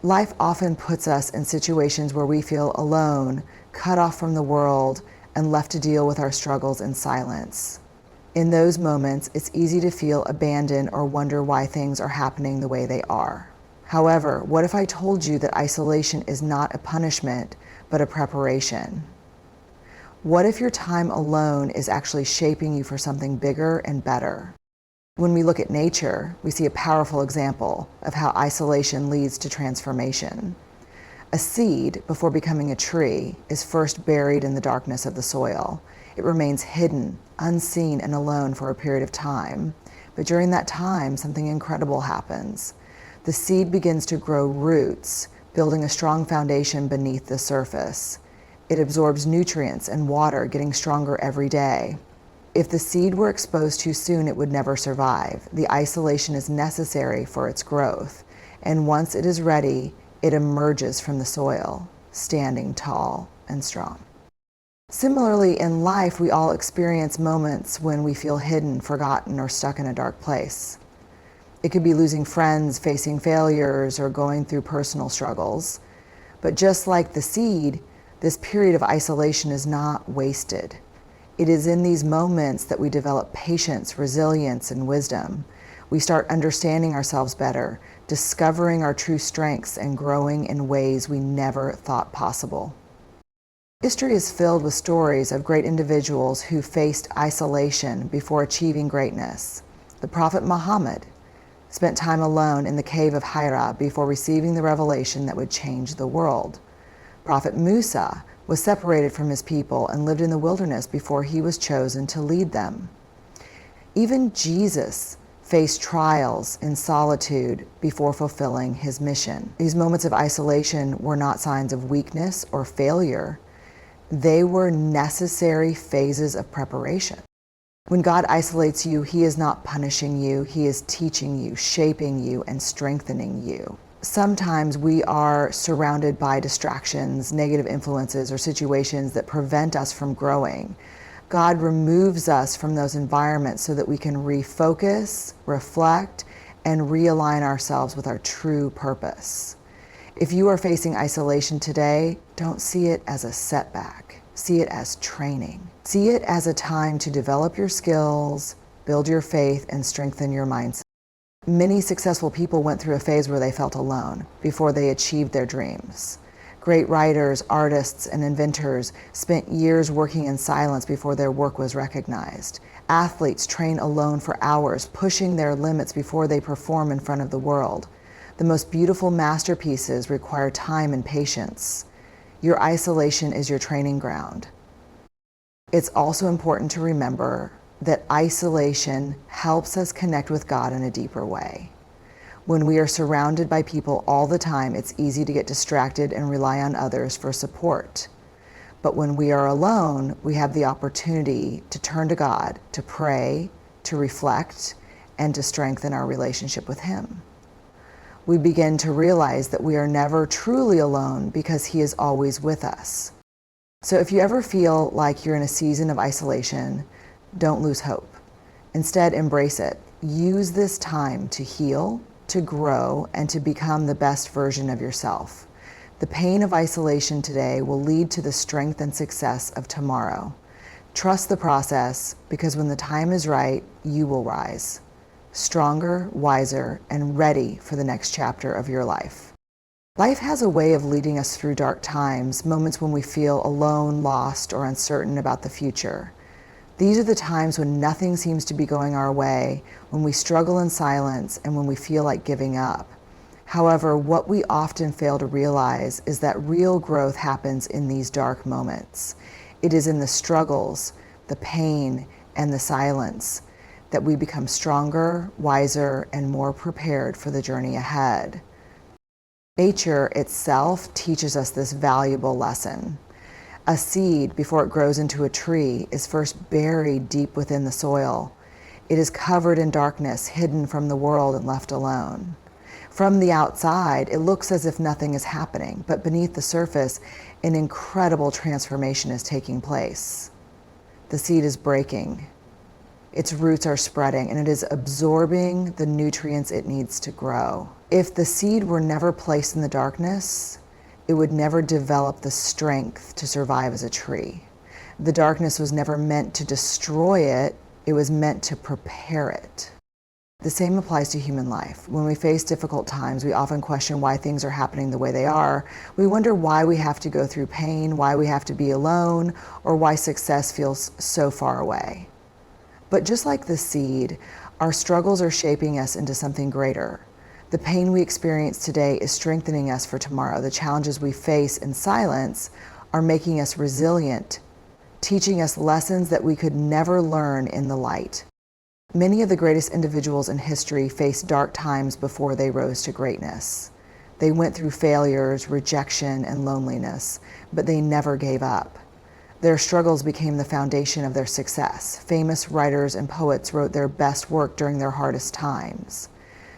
Life often puts us in situations where we feel alone, cut off from the world, and left to deal with our struggles in silence. In those moments, it's easy to feel abandoned or wonder why things are happening the way they are. However, what if I told you that isolation is not a punishment, but a preparation? What if your time alone is actually shaping you for something bigger and better? When we look at nature, we see a powerful example of how isolation leads to transformation. A seed, before becoming a tree, is first buried in the darkness of the soil. It remains hidden, unseen, and alone for a period of time. But during that time, something incredible happens. The seed begins to grow roots, building a strong foundation beneath the surface. It absorbs nutrients and water, getting stronger every day. If the seed were exposed too soon, it would never survive. The isolation is necessary for its growth, and once it is ready, it emerges from the soil, standing tall and strong. Similarly, in life, we all experience moments when we feel hidden, forgotten, or stuck in a dark place. It could be losing friends, facing failures, or going through personal struggles. But just like the seed, this period of isolation is not wasted. It is in these moments that we develop patience, resilience, and wisdom. We start understanding ourselves better, discovering our true strengths, and growing in ways we never thought possible. History is filled with stories of great individuals who faced isolation before achieving greatness. The Prophet Muhammad spent time alone in the cave of Hira before receiving the revelation that would change the world. Prophet Musa was separated from his people and lived in the wilderness before he was chosen to lead them. Even Jesus faced trials in solitude before fulfilling his mission. These moments of isolation were not signs of weakness or failure. They were necessary phases of preparation. When God isolates you, He is not punishing you. He is teaching you, shaping you, and strengthening you. Sometimes we are surrounded by distractions, negative influences, or situations that prevent us from growing. God removes us from those environments so that we can refocus, reflect, and realign ourselves with our true purpose. If you are facing isolation today, don't see it as a setback. See it as training. See it as a time to develop your skills, build your faith, and strengthen your mindset. Many successful people went through a phase where they felt alone before they achieved their dreams. Great writers, artists, and inventors spent years working in silence before their work was recognized. Athletes train alone for hours, pushing their limits before they perform in front of the world. The most beautiful masterpieces require time and patience. Your isolation is your training ground. It's also important to remember that isolation helps us connect with God in a deeper way. When we are surrounded by people all the time, it's easy to get distracted and rely on others for support. But when we are alone, we have the opportunity to turn to God, to pray, to reflect, and to strengthen our relationship with Him. We begin to realize that we are never truly alone because He is always with us. So if you ever feel like you're in a season of isolation, don't lose hope. Instead, embrace it. Use this time to heal, to grow, and to become the best version of yourself. The pain of isolation today will lead to the strength and success of tomorrow. Trust the process, because when the time is right, you will rise, stronger, wiser, and ready for the next chapter of your life. Life has a way of leading us through dark times, moments when we feel alone, lost, or uncertain about the future. These are the times when nothing seems to be going our way, when we struggle in silence, and when we feel like giving up. However, what we often fail to realize is that real growth happens in these dark moments. It is in the struggles, the pain, and the silence that we become stronger, wiser, and more prepared for the journey ahead. Nature itself teaches us this valuable lesson. A seed, before it grows into a tree, is first buried deep within the soil. It is covered in darkness, hidden from the world and left alone. From the outside, it looks as if nothing is happening, but beneath the surface, an incredible transformation is taking place. The seed is breaking. Its roots are spreading and it is absorbing the nutrients it needs to grow. If the seed were never placed in the darkness, it would never develop the strength to survive as a tree. The darkness was never meant to destroy it, it was meant to prepare it. The same applies to human life. When we face difficult times, we often question why things are happening the way they are. We wonder why we have to go through pain, why we have to be alone, or why success feels so far away. But just like the seed, our struggles are shaping us into something greater. The pain we experience today is strengthening us for tomorrow. The challenges we face in silence are making us resilient, teaching us lessons that we could never learn in the light. Many of the greatest individuals in history faced dark times before they rose to greatness. They went through failures, rejection, and loneliness, but they never gave up. Their struggles became the foundation of their success. Famous writers and poets wrote their best work during their hardest times.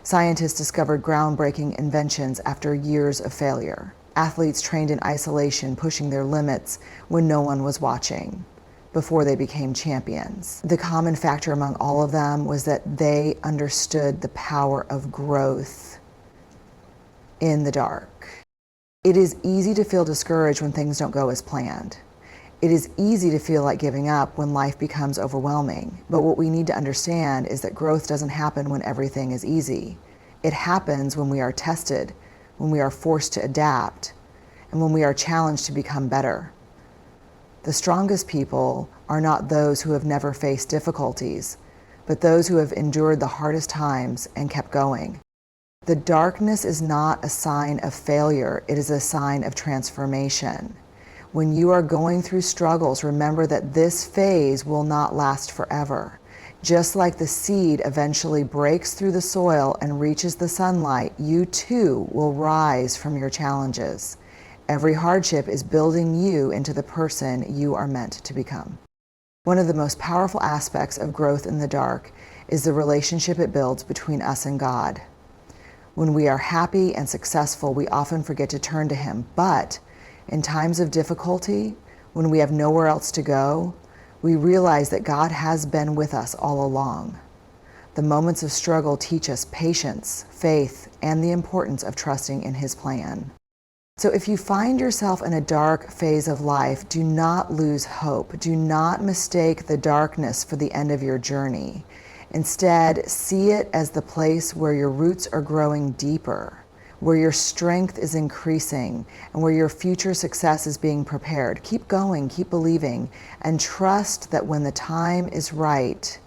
Scientists discovered groundbreaking inventions after years of failure. Athletes trained in isolation, pushing their limits when no one was watching, before they became champions. The common factor among all of them was that they understood the power of growth in the dark. It is easy to feel discouraged when things don't go as planned. It is easy to feel like giving up when life becomes overwhelming. But what we need to understand is that growth doesn't happen when everything is easy. It happens when we are tested, when we are forced to adapt, and when we are challenged to become better. The strongest people are not those who have never faced difficulties, but those who have endured the hardest times and kept going. The darkness is not a sign of failure, it is a sign of transformation. When you are going through struggles, remember that this phase will not last forever. Just like the seed eventually breaks through the soil and reaches the sunlight, you too will rise from your challenges. Every hardship is building you into the person you are meant to become. One of the most powerful aspects of growth in the dark is the relationship it builds between us and God. When we are happy and successful, we often forget to turn to Him. But in times of difficulty, when we have nowhere else to go, we realize that God has been with us all along. The moments of struggle teach us patience, faith, and the importance of trusting in His plan. So if you find yourself in a dark phase of life, do not lose hope. Do not mistake the darkness for the end of your journey. Instead, see it as the place where your roots are growing deeper, where your strength is increasing, and where your future success is being prepared. Keep going, keep believing, and trust that when the time is right,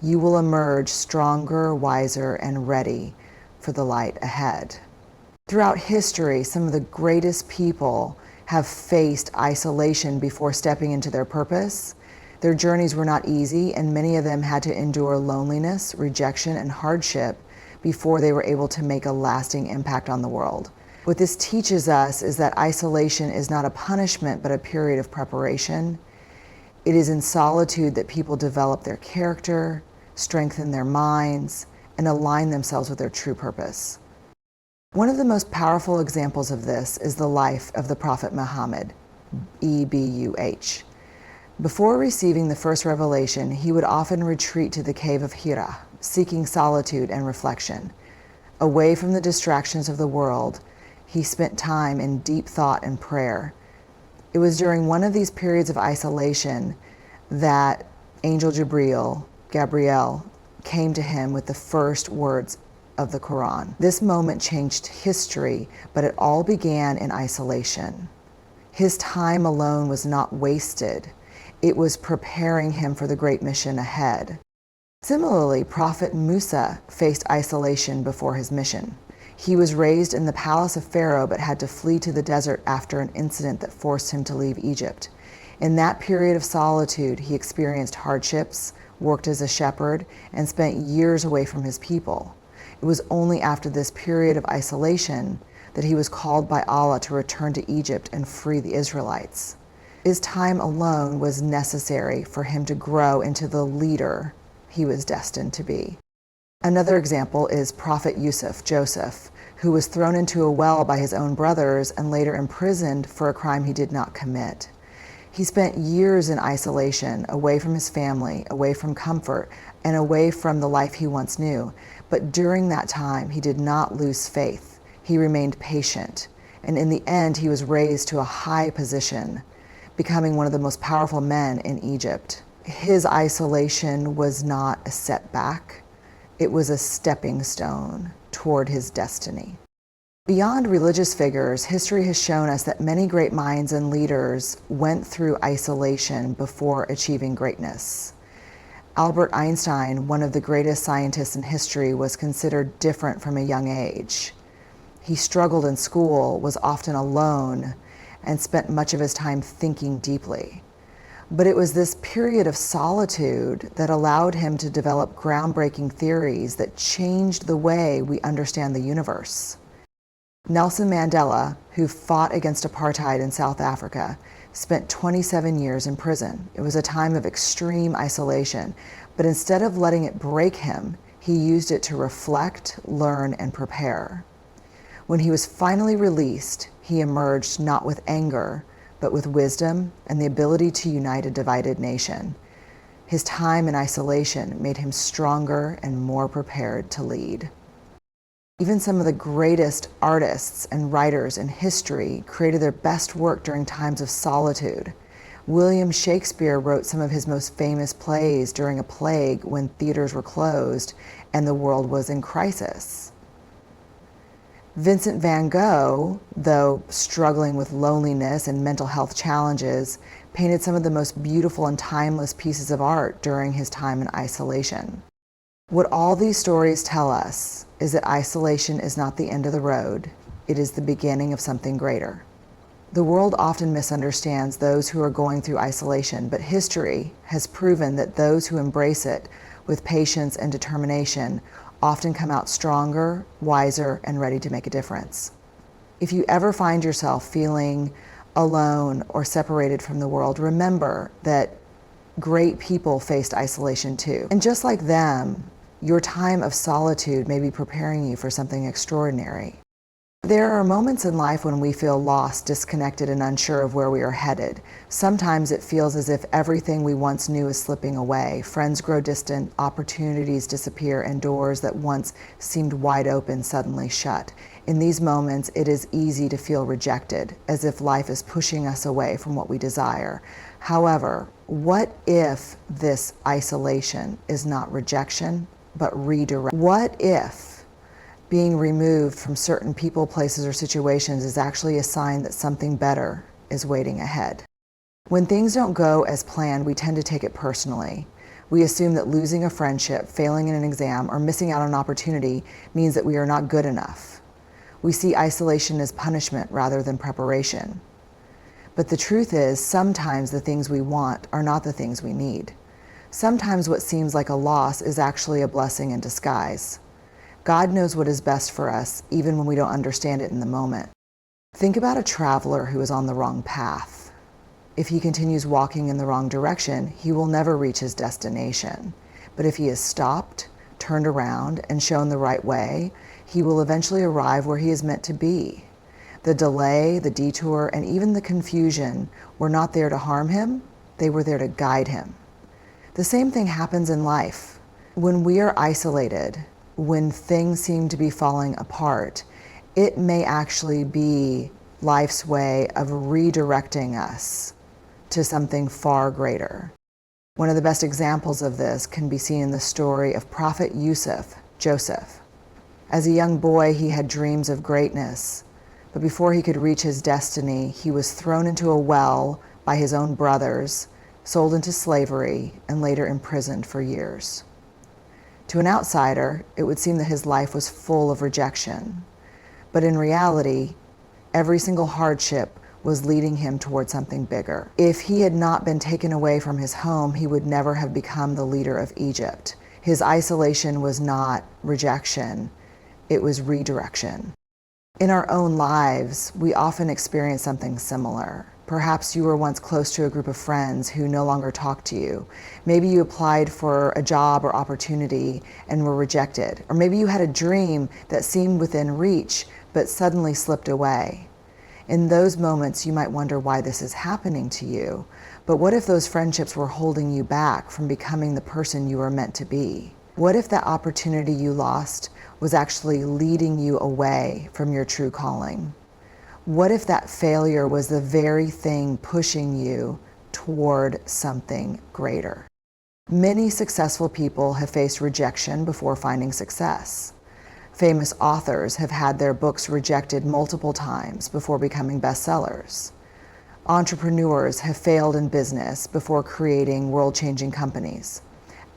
you will emerge stronger, wiser, and ready for the light ahead. Throughout history, some of the greatest people have faced isolation before stepping into their purpose. Their journeys were not easy, and many of them had to endure loneliness, rejection, and hardship before they were able to make a lasting impact on the world. What this teaches us is that isolation is not a punishment, but a period of preparation. It is in solitude that people develop their character, strengthen their minds, and align themselves with their true purpose. One of the most powerful examples of this is the life of the Prophet Muhammad, E.B.U.H. Before receiving the first revelation, he would often retreat to the cave of Hira, seeking solitude and reflection. Away from the distractions of the world, he spent time in deep thought and prayer. It was during one of these periods of isolation that Angel Gabriel, came to him with the first words of the Quran. This moment changed history, but it all began in isolation. His time alone was not wasted. It was preparing him for the great mission ahead. Similarly, Prophet Musa faced isolation before his mission. He was raised in the palace of Pharaoh, but had to flee to the desert after an incident that forced him to leave Egypt. In that period of solitude, he experienced hardships, worked as a shepherd, and spent years away from his people. It was only after this period of isolation that he was called by Allah to return to Egypt and free the Israelites. His time alone was necessary for him to grow into the leader he was destined to be. Another example is Prophet Joseph, who was thrown into a well by his own brothers and later imprisoned for a crime he did not commit. He spent years in isolation, away from his family, away from comfort, and away from the life he once knew. But during that time, he did not lose faith. He remained patient. And in the end, he was raised to a high position, becoming one of the most powerful men in Egypt. His isolation was not a setback. It was a stepping stone toward his destiny. Beyond religious figures, history has shown us that many great minds and leaders went through isolation before achieving greatness. Albert Einstein, one of the greatest scientists in history, was considered different from a young age. He struggled in school, was often alone, and spent much of his time thinking deeply. But it was this period of solitude that allowed him to develop groundbreaking theories that changed the way we understand the universe. Nelson Mandela, who fought against apartheid in South Africa, spent 27 years in prison. It was a time of extreme isolation, but instead of letting it break him, he used it to reflect, learn, and prepare. When he was finally released, he emerged not with anger, but with wisdom and the ability to unite a divided nation. His time in isolation made him stronger and more prepared to lead. Even some of the greatest artists and writers in history created their best work during times of solitude. William Shakespeare wrote some of his most famous plays during a plague when theaters were closed and the world was in crisis. Vincent van Gogh, though struggling with loneliness and mental health challenges, painted some of the most beautiful and timeless pieces of art during his time in isolation. What all these stories tell us is that isolation is not the end of the road, it is the beginning of something greater. The world often misunderstands those who are going through isolation, but history has proven that those who embrace it with patience and determination often come out stronger, wiser, and ready to make a difference. If you ever find yourself feeling alone or separated from the world, remember that great people faced isolation too. And just like them, your time of solitude may be preparing you for something extraordinary. There are moments in life when we feel lost, disconnected, and unsure of where we are headed. Sometimes it feels as if everything we once knew is slipping away. Friends grow distant, opportunities disappear, and doors that once seemed wide open suddenly shut. In these moments, it is easy to feel rejected, as if life is pushing us away from what we desire. However, what if this isolation is not rejection, but redirection? What if being removed from certain people, places, or situations is actually a sign that something better is waiting ahead? When things don't go as planned, we tend to take it personally. We assume that losing a friendship, failing in an exam, or missing out on an opportunity means that we are not good enough. We see isolation as punishment rather than preparation. But the truth is, sometimes the things we want are not the things we need. Sometimes what seems like a loss is actually a blessing in disguise. God knows what is best for us, even when we don't understand it in the moment. Think about a traveler who is on the wrong path. If he continues walking in the wrong direction, he will never reach his destination. But if he is stopped, turned around, and shown the right way, he will eventually arrive where he is meant to be. The delay, the detour, and even the confusion were not there to harm him, they were there to guide him. The same thing happens in life. When we are isolated, when things seem to be falling apart, it may actually be life's way of redirecting us to something far greater. One of the best examples of this can be seen in the story of Prophet Joseph. As a young boy, he had dreams of greatness, but before he could reach his destiny, he was thrown into a well by his own brothers, sold into slavery, and later imprisoned for years. To an outsider, it would seem that his life was full of rejection. But in reality, every single hardship was leading him toward something bigger. If he had not been taken away from his home, he would never have become the leader of Egypt. His isolation was not rejection, it was redirection. In our own lives, we often experience something similar. Perhaps you were once close to a group of friends who no longer talk to you. Maybe you applied for a job or opportunity and were rejected. Or maybe you had a dream that seemed within reach but suddenly slipped away. In those moments, you might wonder why this is happening to you. But what if those friendships were holding you back from becoming the person you were meant to be? What if that opportunity you lost was actually leading you away from your true calling? What if that failure was the very thing pushing you toward something greater? Many successful people have faced rejection before finding success. Famous authors have had their books rejected multiple times before becoming bestsellers. Entrepreneurs have failed in business before creating world-changing companies.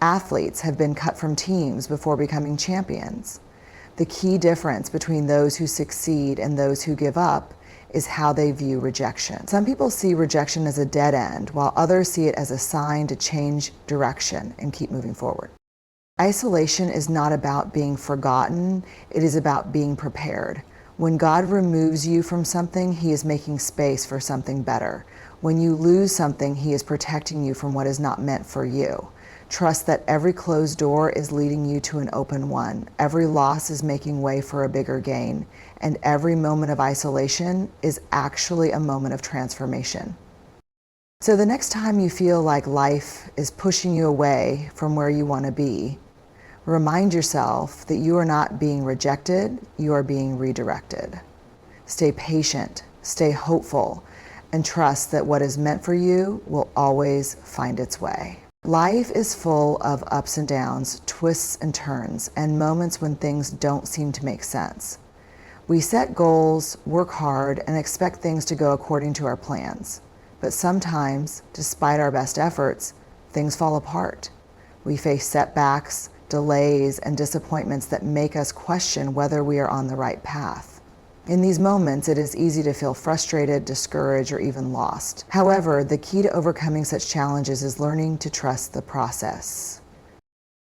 Athletes have been cut from teams before becoming champions. The key difference between those who succeed and those who give up is how they view rejection. Some people see rejection as a dead end, while others see it as a sign to change direction and keep moving forward. Isolation is not about being forgotten, it is about being prepared. When God removes you from something, He is making space for something better. When you lose something, He is protecting you from what is not meant for you. Trust that every closed door is leading you to an open one. Every loss is making way for a bigger gain. And every moment of isolation is actually a moment of transformation. So the next time you feel like life is pushing you away from where you want to be, remind yourself that you are not being rejected, you are being redirected. Stay patient, stay hopeful, and trust that what is meant for you will always find its way. Life is full of ups and downs, twists and turns, and moments when things don't seem to make sense. We set goals, work hard, and expect things to go according to our plans. But sometimes, despite our best efforts, things fall apart. We face setbacks, delays, and disappointments that make us question whether we are on the right path. In these moments, it is easy to feel frustrated, discouraged, or even lost. However, the key to overcoming such challenges is learning to trust the process.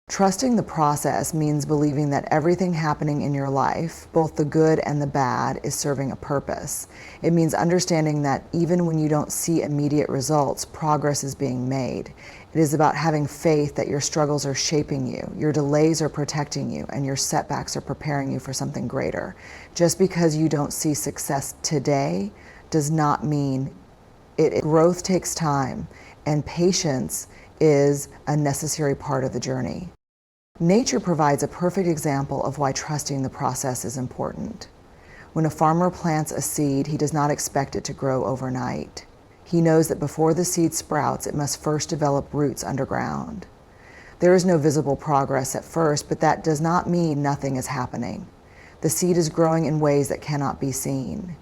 Trusting the process means believing that everything happening in your life, both the good and the bad, is serving a purpose. It means understanding that even when you don't see immediate results, progress is being made. It is about having faith that your struggles are shaping you, your delays are protecting you, and your setbacks are preparing you for something greater. Just because you don't see success today does not mean it. Growth takes time, and patience is a necessary part of the journey. Nature provides a perfect example of why trusting the process is important. When a farmer plants a seed, he does not expect it to grow overnight. He knows that before the seed sprouts, it must first develop roots underground. There is no visible progress at first, but that does not mean nothing is happening. The seed is growing in ways that cannot be seen.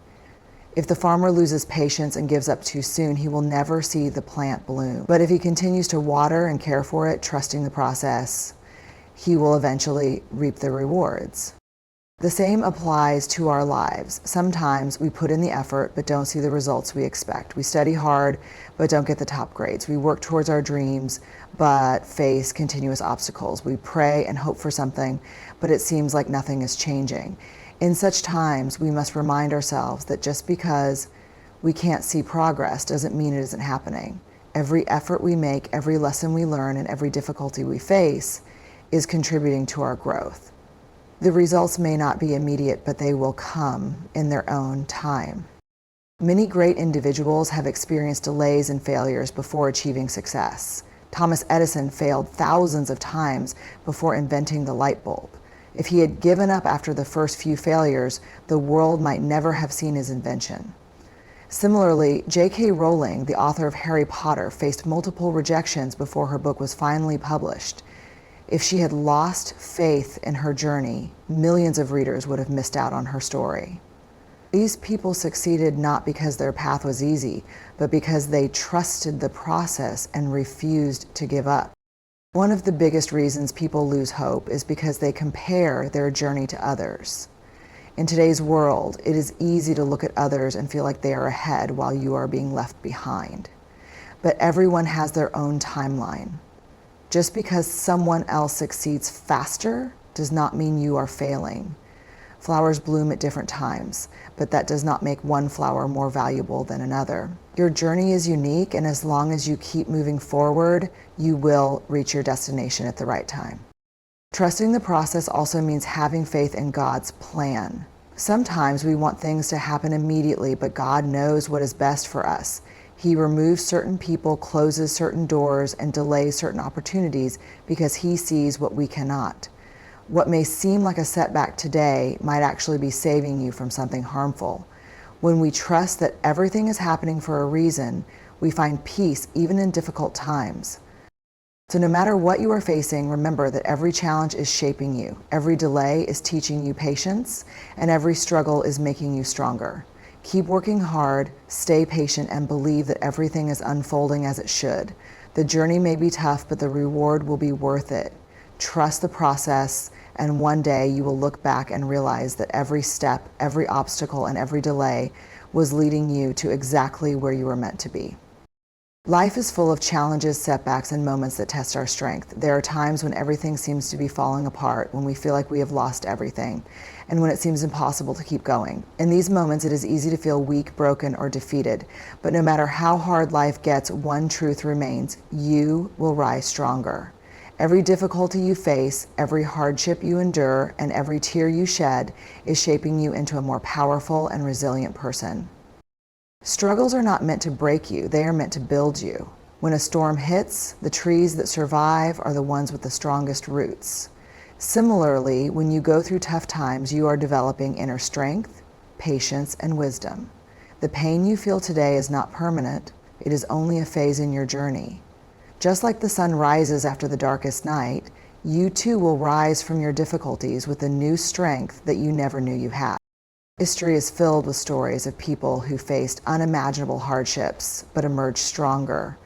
If the farmer loses patience and gives up too soon, he will never see the plant bloom. But if he continues to water and care for it, trusting the process, he will eventually reap the rewards. The same applies to our lives. Sometimes we put in the effort but don't see the results we expect. We study hard but don't get the top grades. We work towards our dreams but face continuous obstacles. We pray and hope for something, but it seems like nothing is changing. In such times, we must remind ourselves that just because we can't see progress doesn't mean it isn't happening. Every effort we make, every lesson we learn, and every difficulty we face is contributing to our growth. The results may not be immediate, but they will come in their own time. Many great individuals have experienced delays and failures before achieving success. Thomas Edison failed thousands of times before inventing the light bulb. If he had given up after the first few failures, the world might never have seen his invention. Similarly, J.K. Rowling, the author of Harry Potter, faced multiple rejections before her book was finally published. If she had lost faith in her journey, millions of readers would have missed out on her story. These people succeeded not because their path was easy, but because they trusted the process and refused to give up. One of the biggest reasons people lose hope is because they compare their journey to others. In today's world, it is easy to look at others and feel like they are ahead while you are being left behind. But everyone has their own timeline. Just because someone else succeeds faster does not mean you are failing. Flowers bloom at different times, but that does not make one flower more valuable than another. Your journey is unique, and as long as you keep moving forward, you will reach your destination at the right time. Trusting the process also means having faith in God's plan. Sometimes we want things to happen immediately, but God knows what is best for us. He removes certain people, closes certain doors, and delays certain opportunities because He sees what we cannot. What may seem like a setback today might actually be saving you from something harmful. When we trust that everything is happening for a reason, we find peace even in difficult times. So no matter what you are facing, remember that every challenge is shaping you, every delay is teaching you patience, and every struggle is making you stronger. Keep working hard, stay patient, and believe that everything is unfolding as it should. The journey may be tough, but the reward will be worth it. Trust the process, and one day you will look back and realize that every step, every obstacle, and every delay was leading you to exactly where you were meant to be. Life is full of challenges, setbacks, and moments that test our strength. There are times when everything seems to be falling apart, when we feel like we have lost everything, and when it seems impossible to keep going. In these moments, it is easy to feel weak, broken, or defeated. But no matter how hard life gets, one truth remains: you will rise stronger. Every difficulty you face, every hardship you endure, and every tear you shed is shaping you into a more powerful and resilient person. Struggles are not meant to break you, they are meant to build you. When a storm hits, the trees that survive are the ones with the strongest roots. Similarly, when you go through tough times, you are developing inner strength, patience, and wisdom. The pain you feel today is not permanent, it is only a phase in your journey. Just like the sun rises after the darkest night, you too will rise from your difficulties with a new strength that you never knew you had. History is filled with stories of people who faced unimaginable hardships but emerged stronger.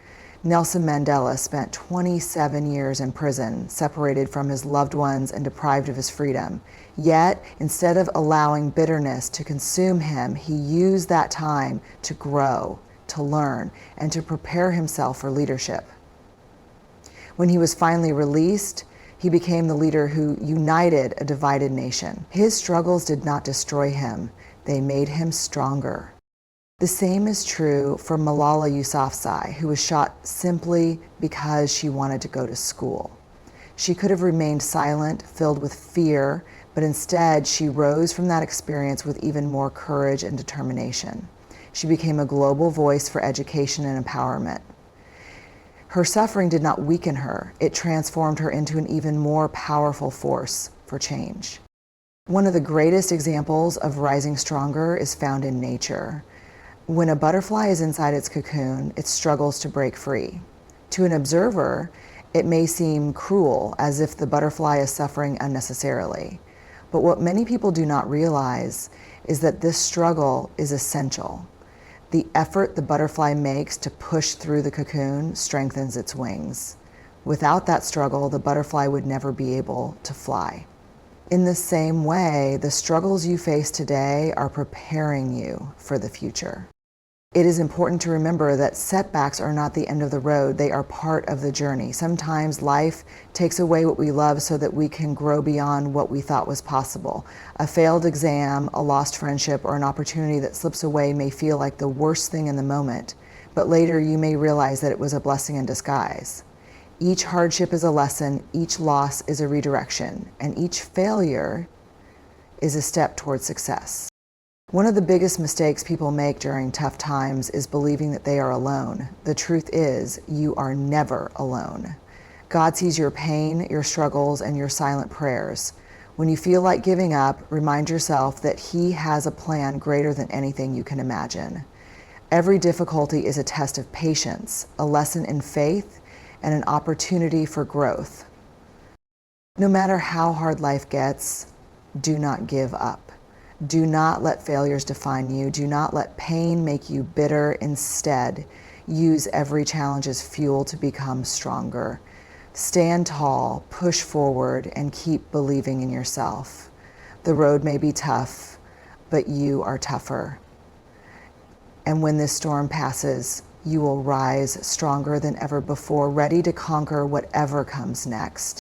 Nelson Mandela spent 27 years in prison, separated from his loved ones and deprived of his freedom. Yet, instead of allowing bitterness to consume him, he used that time to grow, to learn, and to prepare himself for leadership. When he was finally released, he became the leader who united a divided nation. His struggles did not destroy him, they made him stronger. The same is true for Malala Yousafzai, who was shot simply because she wanted to go to school. She could have remained silent, filled with fear, but instead she rose from that experience with even more courage and determination. She became a global voice for education and empowerment. Her suffering did not weaken her, it transformed her into an even more powerful force for change. One of the greatest examples of rising stronger is found in nature. When a butterfly is inside its cocoon, it struggles to break free. To an observer, it may seem cruel, as if the butterfly is suffering unnecessarily. But what many people do not realize is that this struggle is essential. The effort the butterfly makes to push through the cocoon strengthens its wings. Without that struggle, the butterfly would never be able to fly. In the same way, the struggles you face today are preparing you for the future. It is important to remember that setbacks are not the end of the road, they are part of the journey. Sometimes life takes away what we love so that we can grow beyond what we thought was possible. A failed exam, a lost friendship, or an opportunity that slips away may feel like the worst thing in the moment, but later you may realize that it was a blessing in disguise. Each hardship is a lesson, each loss is a redirection, and each failure is a step toward success. One of the biggest mistakes people make during tough times is believing that they are alone. The truth is, you are never alone. God sees your pain, your struggles, and your silent prayers. When you feel like giving up, remind yourself that He has a plan greater than anything you can imagine. Every difficulty is a test of patience, a lesson in faith, and an opportunity for growth. No matter how hard life gets, do not give up. Do not let failures define you. Do not let pain make you bitter. Instead, use every challenge as fuel to become stronger. Stand tall, push forward, and keep believing in yourself. The road may be tough, but you are tougher. And when this storm passes, you will rise stronger than ever before, ready to conquer whatever comes next.